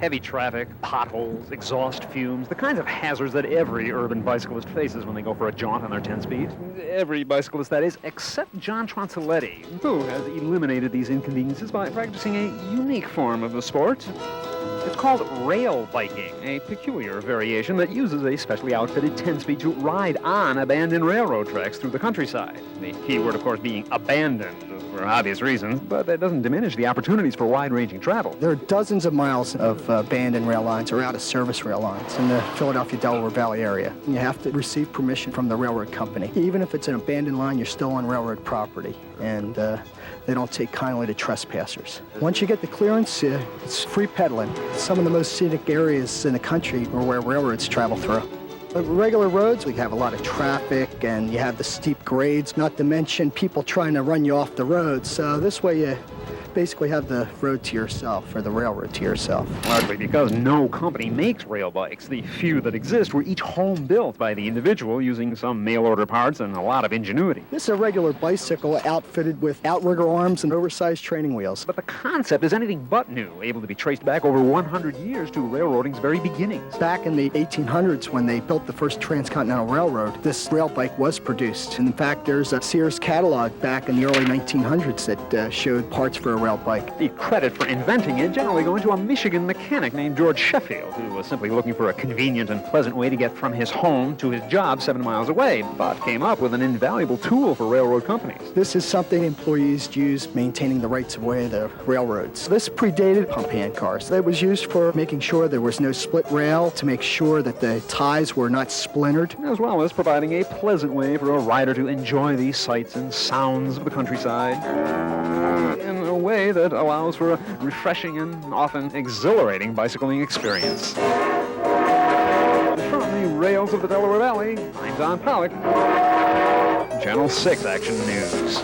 Heavy traffic, potholes, exhaust fumes, the kinds of hazards that every urban bicyclist faces when they go for a jaunt on their 10-speed. Every bicyclist, that is, except John Troncelletti, who has eliminated these inconveniences by practicing a unique form of the sport. It's called rail biking, a peculiar variation that uses a specially outfitted 10-speed to ride on abandoned railroad tracks through the countryside. The key word, of course, being abandoned, for obvious reasons, but that doesn't diminish the opportunities for wide-ranging travel. There are dozens of miles of abandoned rail lines or out-of-service rail lines in the Philadelphia-Delaware Valley area. And you have to receive permission from the railroad company. Even if it's an abandoned line, you're still on railroad property, and they don't take kindly to trespassers. Once you get the clearance, it's free pedaling. Some of the most scenic areas in the country are where railroads travel through. Regular roads, we have a lot of traffic, and you have the steep grades, not to mention people trying to run you off the road. So this way you basically have the road to yourself, or the railroad to yourself. Largely because no company makes rail bikes. The few that exist were each home built by the individual using some mail-order parts and a lot of ingenuity. This is a regular bicycle outfitted with outrigger arms and oversized training wheels. But the concept is anything but new, able to be traced back over 100 years to railroading's very beginnings. Back in the 1800s, when they built the first transcontinental railroad, this rail bike was produced. And in fact, there's a Sears catalog back in the early 1900s that showed parts for a rail bike. The credit for inventing it generally going to a Michigan mechanic named George Sheffield, who was simply looking for a convenient and pleasant way to get from his home to his job 7 miles away, but came up with an invaluable tool for railroad companies. This is something employees use maintaining the rights of way of the railroads. This predated pump hand cars. It was used for making sure there was no split rail, to make sure that the ties were not splintered, as well as providing a pleasant way for a rider to enjoy the sights and sounds of the countryside in a way that allows for a refreshing and often exhilarating bicycling experience. From the rails of the Delaware Valley, I'm Don Polec, Channel 6 Action News.